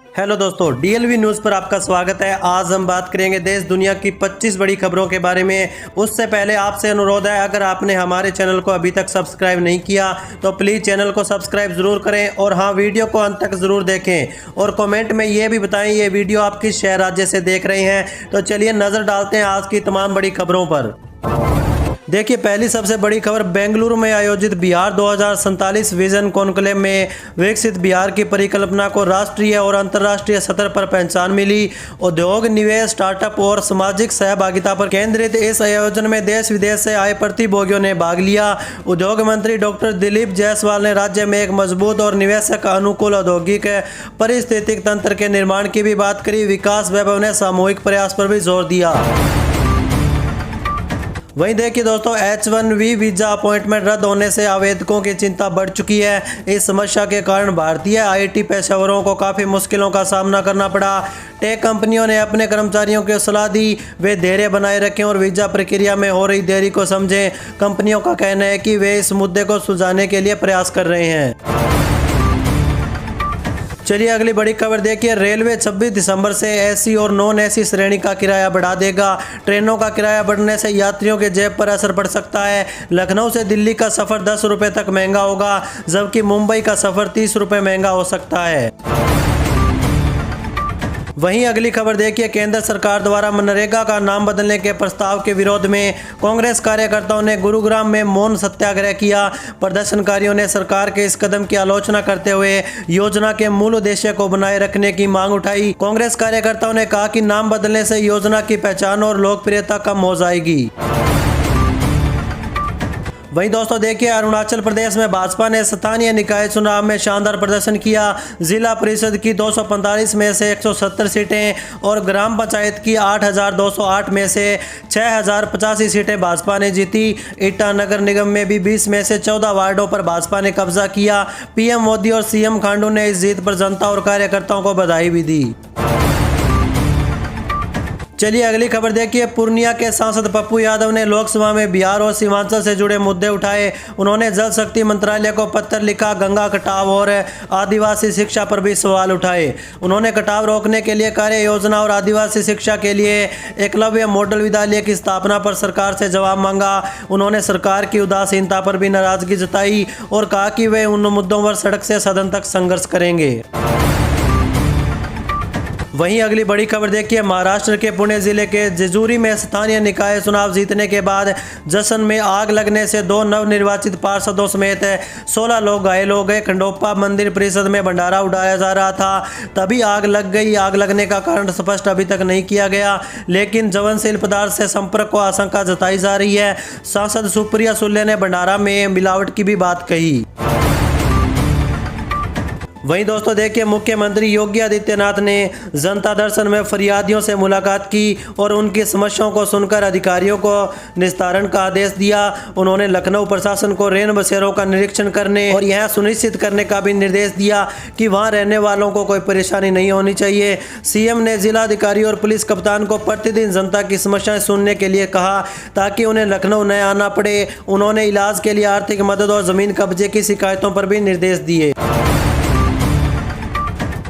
Hello दोस्तों, डीएलवी news पर आपका स्वागत है। आज हम बात करेंगे देश दुनिया की 25 बड़ी खबरों के बारे में। उससे पहले आपसे अनुरोध है, अगर आपने हमारे चैनल को अभी तक सब्सक्राइब नहीं किया तो प्लीज़ चैनल को सब्सक्राइब ज़रूर करें और हाँ, वीडियो को अंत तक ज़रूर देखें और कमेंट में ये भी बताएं ये वीडियो आप किस शहर राज्य से देख रहे हैं। तो चलिए नज़र डालते हैं आज की तमाम बड़ी खबरों पर। देखिए, पहली सबसे बड़ी खबर, बेंगलुरु में आयोजित बिहार 2047 विजन कॉन्क्लेव में विकसित बिहार की परिकल्पना को राष्ट्रीय और अंतर्राष्ट्रीय स्तर पर पहचान मिली। उद्योग, निवेश, स्टार्टअप और सामाजिक सहभागिता पर केंद्रित इस आयोजन में देश विदेश से आए प्रतिभागियों ने भाग लिया। उद्योग मंत्री डॉक्टर दिलीप जायसवाल ने राज्य में एक मजबूत और निवेशक अनुकूल औद्योगिक पारिस्थितिक तंत्र के निर्माण की भी बात करी। विकास वैभव ने सामूहिक प्रयास पर भी जोर दिया। वहीं देखिए दोस्तों, H1B वीजा अपॉइंटमेंट रद्द होने से आवेदकों की चिंता बढ़ चुकी है। इस समस्या के कारण भारतीय आईटी पेशेवरों को काफ़ी मुश्किलों का सामना करना पड़ा। टेक कंपनियों ने अपने कर्मचारियों को सलाह दी वे धैर्य बनाए रखें और वीजा प्रक्रिया में हो रही देरी को समझें। कंपनियों का कहना है कि वे इस मुद्दे को सुलझाने के लिए प्रयास कर रहे हैं। चलिए अगली बड़ी खबर देखिए, रेलवे 26 दिसंबर से एसी और नॉन एसी श्रेणी का किराया बढ़ा देगा। ट्रेनों का किराया बढ़ने से यात्रियों के जेब पर असर पड़ सकता है। लखनऊ से दिल्ली का सफ़र 10 रुपये तक महंगा होगा, जबकि मुंबई का सफ़र 30 रुपये महंगा हो सकता है। वहीं अगली खबर देखिए, केंद्र सरकार द्वारा मनरेगा का नाम बदलने के प्रस्ताव के विरोध में कांग्रेस कार्यकर्ताओं ने गुरुग्राम में मौन सत्याग्रह किया। प्रदर्शनकारियों ने सरकार के इस कदम की आलोचना करते हुए योजना के मूल उद्देश्य को बनाए रखने की मांग उठाई। कांग्रेस कार्यकर्ताओं ने कहा कि नाम बदलने से योजना की पहचान और लोकप्रियता कम हो जाएगी। वहीं दोस्तों देखिए, अरुणाचल प्रदेश में भाजपा ने स्थानीय निकाय चुनाव में शानदार प्रदर्शन किया। जिला परिषद की 245 में से 170 सीटें और ग्राम पंचायत की 8,208 में से 6,085 सीटें भाजपा ने जीती। ईटानगर निगम में भी 20 में से 14 वार्डों पर भाजपा ने कब्जा किया। पीएम मोदी और सीएम खांडू ने इस जीत पर जनता और कार्यकर्ताओं को बधाई भी दी। चलिए अगली खबर देखिए, पूर्णिया के सांसद पप्पू यादव ने लोकसभा में बिहार और सीमांचल से जुड़े मुद्दे उठाए। उन्होंने जल शक्ति मंत्रालय को पत्र लिखा, गंगा कटाव और आदिवासी शिक्षा पर भी सवाल उठाए। उन्होंने कटाव रोकने के लिए कार्य योजना और आदिवासी शिक्षा के लिए एकलव्य मॉडल विद्यालय की स्थापना पर सरकार से जवाब मांगा। उन्होंने सरकार की उदासीनता पर भी नाराजगी जताई और कहा कि वे उन मुद्दों पर सड़क से सदन तक संघर्ष करेंगे। वहीं अगली बड़ी खबर देखिए, महाराष्ट्र के पुणे जिले के जेजुरी में स्थानीय निकाय चुनाव जीतने के बाद जश्न में आग लगने से 2 नवनिर्वाचित पार्षदों समेत 16 लोग घायल हो गए। खंडोपा मंदिर परिषद में भंडारा उड़ाया जा रहा था, तभी आग लग गई। आग लगने का कारण स्पष्ट अभी तक नहीं किया गया, लेकिन ज्वलनशील पदार्थ से संपर्क को आशंका जताई जा रही है। सांसद सुप्रिया सुले ने भंडारा में मिलावट की भी बात कही। वहीं दोस्तों देखिए, मुख्यमंत्री योगी आदित्यनाथ ने जनता दर्शन में फरियादियों से मुलाकात की और उनकी समस्याओं को सुनकर अधिकारियों को निस्तारण का आदेश दिया। उन्होंने लखनऊ प्रशासन को रेन बसेरों का निरीक्षण करने और यह सुनिश्चित करने का भी निर्देश दिया कि वहां रहने वालों को कोई परेशानी नहीं होनी चाहिए। सीएम ने जिलाधिकारी और पुलिस कप्तान को प्रतिदिन जनता की समस्याएं सुनने के लिए कहा ताकि उन्हें लखनऊ न आना पड़े। उन्होंने इलाज के लिए आर्थिक मदद और जमीन कब्जे की शिकायतों पर भी निर्देश दिए।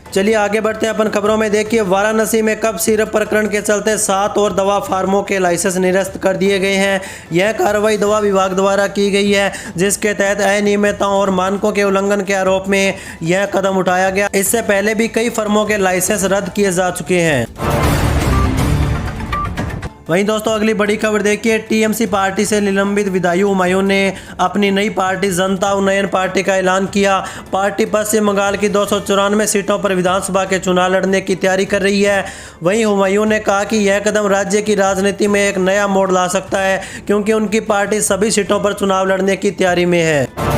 चलिए आगे बढ़ते हैं अपन खबरों में। देखिए, वाराणसी में कप सिरप प्रकरण के चलते 7 और दवा फार्मों के लाइसेंस निरस्त कर दिए गए हैं। यह कार्रवाई दवा विभाग द्वारा की गई है, जिसके तहत अनियमितताओं और मानकों के उल्लंघन के आरोप में यह कदम उठाया गया। इससे पहले भी कई फर्मों के लाइसेंस रद्द किए जा चुके हैं। वहीं दोस्तों अगली बड़ी खबर देखिए, टीएमसी पार्टी से निलंबित विधायक हुमायूं ने अपनी नई पार्टी जनता उन्नयन पार्टी का ऐलान किया। पार्टी पश्चिम बंगाल की 294 सीटों पर विधानसभा के चुनाव लड़ने की तैयारी कर रही है। वहीं हुमायूं ने कहा कि यह कदम राज्य की राजनीति में एक नया मोड़ ला सकता है, क्योंकि उनकी पार्टी सभी सीटों पर चुनाव लड़ने की तैयारी में है।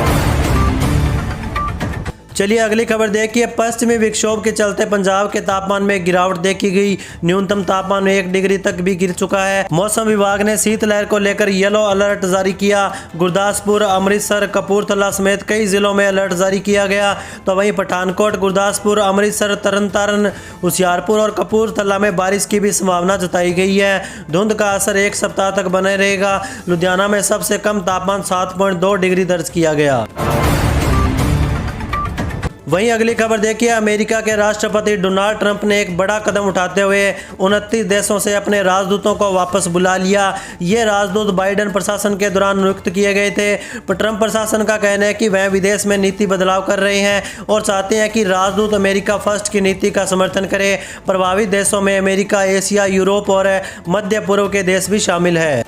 चलिए अगली खबर देखिए, पश्चिमी विक्षोभ के चलते पंजाब के तापमान में गिरावट देखी गई। न्यूनतम तापमान 1 डिग्री तक भी गिर चुका है। मौसम विभाग ने शीतलहर को लेकर येलो अलर्ट जारी किया। गुरदासपुर, अमृतसर, कपूरथला समेत कई जिलों में अलर्ट जारी किया गया। तो वहीं पठानकोट, गुरदासपुर, अमृतसर, तरनतारन, होशियारपुर और कपूरथला में बारिश की भी संभावना जताई गई है। धुंध का असर 1 सप्ताह तक बने रहेगा। लुधियाना में सबसे कम तापमान 7.2 डिग्री दर्ज किया गया। वहीं अगली खबर देखिए, अमेरिका के राष्ट्रपति डोनाल्ड ट्रंप ने एक बड़ा कदम उठाते हुए 29 देशों से अपने राजदूतों को वापस बुला लिया। ये राजदूत बाइडेन प्रशासन के दौरान नियुक्त किए गए थे, पर ट्रंप प्रशासन का कहना है कि वह विदेश में नीति बदलाव कर रहे हैं और चाहते हैं कि राजदूत अमेरिका फर्स्ट की नीति का समर्थन करें। प्रभावित देशों में अमेरिका, एशिया, यूरोप और मध्य पूर्व के देश भी शामिल है।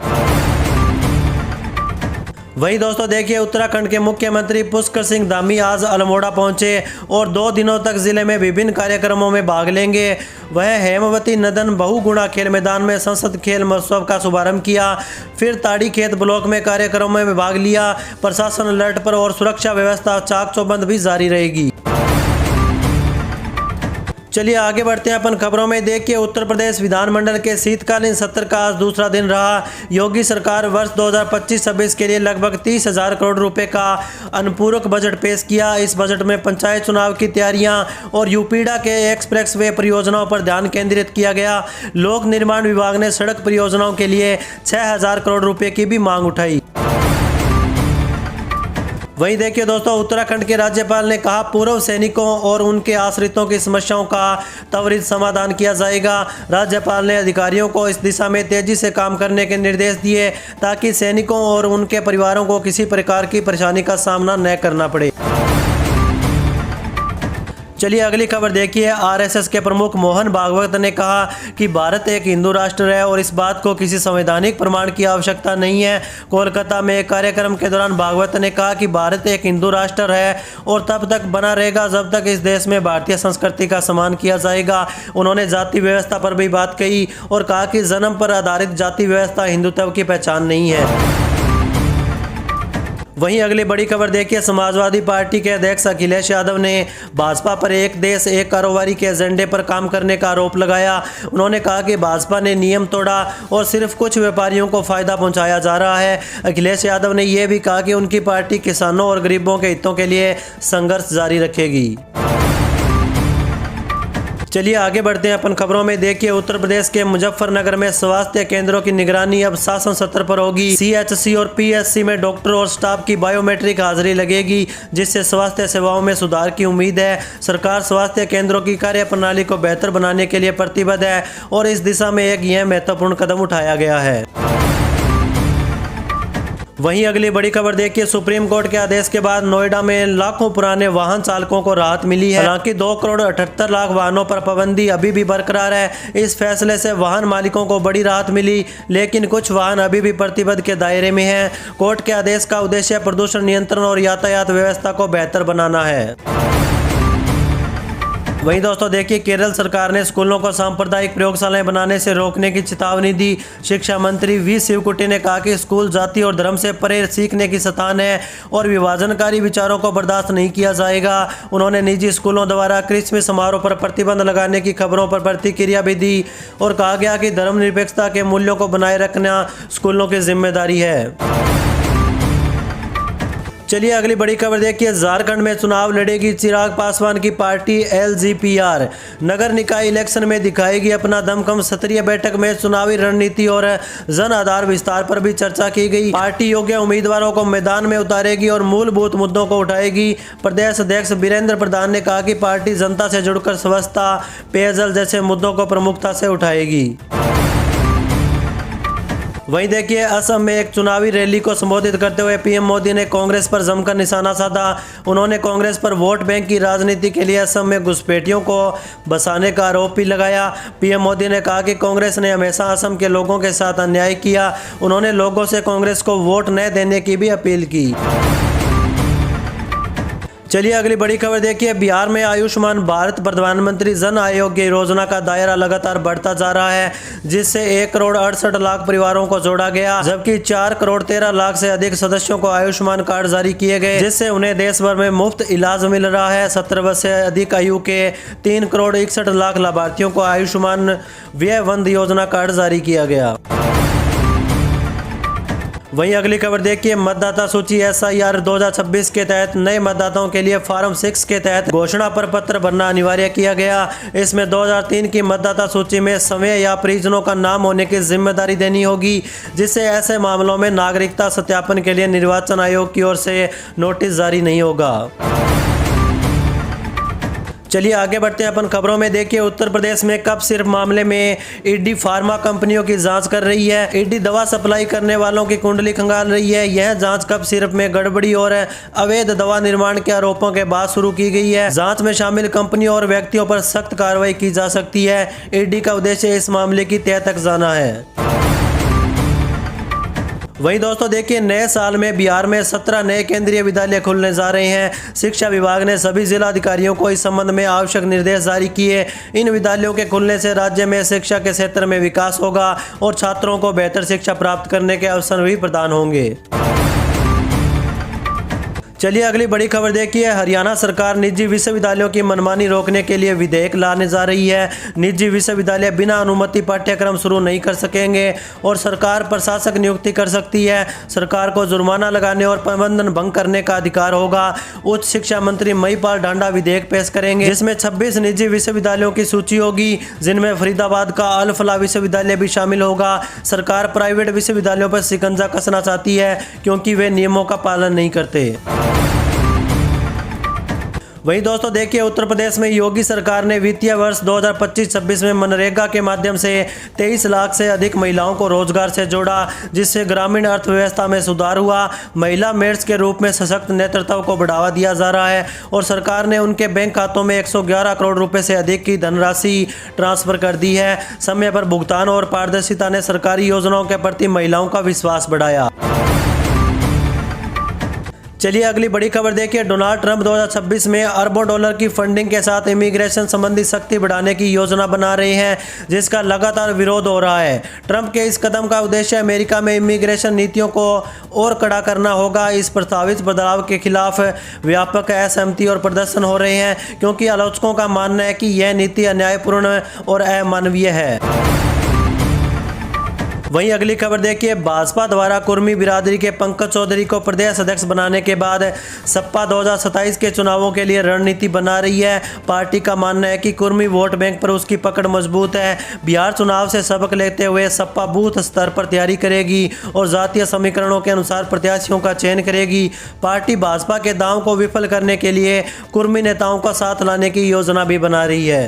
वहीं दोस्तों देखिए, उत्तराखंड के मुख्यमंत्री पुष्कर सिंह धामी आज अल्मोड़ा पहुंचे और 2 दिनों तक जिले में विभिन्न कार्यक्रमों में भाग लेंगे। वह हेमवती नदन बहुगुणा खेल मैदान में संसद खेल महोत्सव का शुभारंभ किया, फिर ताड़ी खेत ब्लॉक में कार्यक्रमों में भाग लिया। प्रशासन अलर्ट पर और सुरक्षा व्यवस्था चाक चौबंद भी जारी रहेगी। चलिए आगे बढ़ते हैं अपन खबरों में। देखिए, उत्तर प्रदेश विधानमंडल के शीतकालीन सत्र का आज दूसरा दिन रहा। योगी सरकार वर्ष 2025-26 के लिए लगभग 30,000 करोड़ रुपए का अनुपूरक बजट पेश किया। इस बजट में पंचायत चुनाव की तैयारियां और यूपीडा के एक्सप्रेसवे परियोजनाओं पर ध्यान केंद्रित किया गया। लोक निर्माण विभाग ने सड़क परियोजनाओं के लिए 6,000 करोड़ रुपए की भी मांग उठाई। वहीं देखिए दोस्तों, उत्तराखंड के राज्यपाल ने कहा पूर्व सैनिकों और उनके आश्रितों की समस्याओं का त्वरित समाधान किया जाएगा। राज्यपाल ने अधिकारियों को इस दिशा में तेजी से काम करने के निर्देश दिए ताकि सैनिकों और उनके परिवारों को किसी प्रकार की परेशानी का सामना न करना पड़े। चलिए अगली खबर देखिए, आरएसएस के प्रमुख मोहन भागवत ने कहा कि भारत एक हिंदू राष्ट्र है और इस बात को किसी संवैधानिक प्रमाण की आवश्यकता नहीं है। कोलकाता में एक कार्यक्रम के दौरान भागवत ने कहा कि भारत एक हिंदू राष्ट्र है और तब तक बना रहेगा जब तक इस देश में भारतीय संस्कृति का सम्मान किया जाएगा। उन्होंने जाति व्यवस्था पर भी बात कही और कहा कि जन्म पर आधारित जाति व्यवस्था हिंदुत्व की पहचान नहीं है। वहीं अगली बड़ी खबर देखिए, समाजवादी पार्टी के अध्यक्ष अखिलेश यादव ने भाजपा पर एक देश एक कारोबारी के एजेंडे पर काम करने का आरोप लगाया। उन्होंने कहा कि भाजपा ने नियम तोड़ा और सिर्फ कुछ व्यापारियों को फायदा पहुंचाया जा रहा है। अखिलेश यादव ने यह भी कहा कि उनकी पार्टी किसानों और गरीबों के हितों के लिए संघर्ष जारी रखेगी। चलिए आगे बढ़ते हैं अपन खबरों में। देखिए, उत्तर प्रदेश के मुजफ्फरनगर में स्वास्थ्य केंद्रों की निगरानी अब शासन स्तर पर होगी। सीएचसी और पीएचसी में डॉक्टर और स्टाफ की बायोमेट्रिक हाजिरी लगेगी, जिससे स्वास्थ्य सेवाओं में सुधार की उम्मीद है। सरकार स्वास्थ्य केंद्रों की कार्यप्रणाली को बेहतर बनाने के लिए प्रतिबद्ध है और इस दिशा में एक यह महत्वपूर्ण कदम उठाया गया है। वहीं अगली बड़ी खबर देखिए, सुप्रीम कोर्ट के आदेश के बाद नोएडा में लाखों पुराने वाहन चालकों को राहत मिली है। हालांकि 2,78,00,000 वाहनों पर पाबंदी अभी भी बरकरार है। इस फैसले से वाहन मालिकों को बड़ी राहत मिली, लेकिन कुछ वाहन अभी भी प्रतिबंध के दायरे में हैं। कोर्ट के आदेश का उद्देश्य प्रदूषण नियंत्रण और यातायात व्यवस्था को बेहतर बनाना है। वहीं दोस्तों देखिए, केरल सरकार ने स्कूलों को सांप्रदायिक प्रयोगशालाएं बनाने से रोकने की चेतावनी दी। शिक्षा मंत्री वी शिवकुटी ने कहा कि स्कूल जाति और धर्म से परे सीखने की स्थान है और विभाजनकारी विचारों को बर्दाश्त नहीं किया जाएगा। उन्होंने निजी स्कूलों द्वारा क्रिसमस समारोह पर प्रतिबंध लगाने की खबरों पर प्रतिक्रिया भी दी और कहा गया कि धर्मनिरपेक्षता के मूल्यों को बनाए रखना स्कूलों की जिम्मेदारी है। चलिए अगली बड़ी खबर देखिए, झारखंड में चुनाव लड़ेगी चिराग पासवान की पार्टी एलजेपीआर। नगर निकाय इलेक्शन में दिखाएगी अपना दमखम। सत्रीय बैठक में चुनावी रणनीति और जन आधार विस्तार पर भी चर्चा की गई। पार्टी योग्य उम्मीदवारों को मैदान में उतारेगी और मूलभूत मुद्दों को उठाएगी। प्रदेश अध्यक्ष वीरेंद्र प्रधान ने कहा कि पार्टी जनता से जुड़कर स्वच्छता, पेयजल जैसे मुद्दों को प्रमुखता से उठाएगी। वहीं देखिए, असम में एक चुनावी रैली को संबोधित करते हुए पीएम मोदी ने कांग्रेस पर जमकर निशाना साधा। उन्होंने कांग्रेस पर वोट बैंक की राजनीति के लिए असम में घुसपैठियों को बसाने का आरोप भी लगाया। पीएम मोदी ने कहा कि कांग्रेस ने हमेशा असम के लोगों के साथ अन्याय किया। उन्होंने लोगों से कांग्रेस को वोट न देने की भी अपील की। चलिए अगली बड़ी खबर देखिए, बिहार में आयुष्मान भारत प्रधानमंत्री जन आरोग्य योजना का दायरा लगातार बढ़ता जा रहा है, जिससे 1,68,00,000 परिवारों को जोड़ा गया, जबकि 4,13,00,000 से अधिक सदस्यों को आयुष्मान कार्ड जारी किए गए, जिससे उन्हें देश भर में मुफ्त इलाज मिल रहा है। 17 वर्ष से अधिक आयु के 3,61,00,000 लाभार्थियों को आयुष्मान व्यय बंद योजना कार्ड जारी किया गया। वहीं अगली खबर देखिए, मतदाता सूची SIR 2026 के तहत नए मतदाताओं के लिए फॉर्म 6 के तहत घोषणा पर पत्र भरना अनिवार्य किया गया। इसमें 2003 की मतदाता सूची में समय या परिजनों का नाम होने की जिम्मेदारी देनी होगी, जिससे ऐसे मामलों में नागरिकता सत्यापन के लिए निर्वाचन आयोग की ओर से नोटिस जारी नहीं होगा। चलिए आगे बढ़ते हैं अपन खबरों में। देखिए उत्तर प्रदेश में कब सिर्फ मामले में ईडी फार्मा कंपनियों की जांच कर रही है। ईडी दवा सप्लाई करने वालों की कुंडली खंगाल रही है। यह जांच कब सिर्फ में गड़बड़ी और अवैध दवा निर्माण के आरोपों के बाद शुरू की गई है। जांच में शामिल कंपनियों और व्यक्तियों पर सख्त कार्रवाई की जा सकती है। ईडी का उद्देश्य इस मामले की तह तक जाना है। वहीं दोस्तों देखिए नए साल में बिहार में 17 नए केंद्रीय विद्यालय खुलने जा रहे हैं। शिक्षा विभाग ने सभी जिला अधिकारियों को इस संबंध में आवश्यक निर्देश जारी किए। इन विद्यालयों के खुलने से राज्य में शिक्षा के क्षेत्र में विकास होगा और छात्रों को बेहतर शिक्षा प्राप्त करने के अवसर भी प्रदान होंगे। चलिए अगली बड़ी खबर देखिए। हरियाणा सरकार निजी विश्वविद्यालयों की मनमानी रोकने के लिए विधेयक लाने जा रही है। निजी विश्वविद्यालय बिना अनुमति पाठ्यक्रम शुरू नहीं कर सकेंगे और सरकार प्रशासक नियुक्ति कर सकती है। सरकार को जुर्माना लगाने और प्रबंधन भंग करने का अधिकार होगा। उच्च शिक्षा मंत्री महिपाल ढांडा विधेयक पेश करेंगे, जिसमें 26 निजी विश्वविद्यालयों की सूची होगी, जिनमें फरीदाबाद का अल फलाह विश्वविद्यालय भी शामिल होगा। सरकार प्राइवेट विश्वविद्यालयों पर शिकंजा कसना चाहती है क्योंकि वे नियमों का पालन नहीं करते। वहीं दोस्तों देखिए उत्तर प्रदेश में योगी सरकार ने वित्तीय वर्ष 2025-26 में मनरेगा के माध्यम से 23 लाख से अधिक महिलाओं को रोजगार से जोड़ा, जिससे ग्रामीण अर्थव्यवस्था में सुधार हुआ। महिला मेड्स के रूप में सशक्त नेतृत्व को बढ़ावा दिया जा रहा है और सरकार ने उनके बैंक खातों में 111 करोड़ रुपए से अधिक की धनराशि ट्रांसफर कर दी है। समय पर भुगतान और पारदर्शिता ने सरकारी योजनाओं के प्रति महिलाओं का विश्वास बढ़ाया। चलिए अगली बड़ी खबर देखिए। डोनाल्ड ट्रंप 2026 में अरबों डॉलर की फंडिंग के साथ इमिग्रेशन संबंधी सख्ती बढ़ाने की योजना बना रहे हैं, जिसका लगातार विरोध हो रहा है। ट्रंप के इस कदम का उद्देश्य अमेरिका में इमिग्रेशन नीतियों को और कड़ा करना होगा। इस प्रस्तावित बदलाव के खिलाफ व्यापक असहमति और प्रदर्शन हो रहे हैं, क्योंकि आलोचकों का मानना है कि यह नीति अन्यायपूर्ण और अमानवीय है। वहीं अगली खबर देखिए। भाजपा द्वारा कुर्मी बिरादरी के पंकज चौधरी को प्रदेश अध्यक्ष बनाने के बाद सपा 2027 के चुनावों के लिए रणनीति बना रही है। पार्टी का मानना है कि कुर्मी वोट बैंक पर उसकी पकड़ मजबूत है। बिहार चुनाव से सबक लेते हुए सपा बूथ स्तर पर तैयारी करेगी और जातीय समीकरणों के अनुसार प्रत्याशियों का चयन करेगी। पार्टी भाजपा के दांव को विफल करने के लिए कुर्मी नेताओं का साथ लाने की योजना भी बना रही है।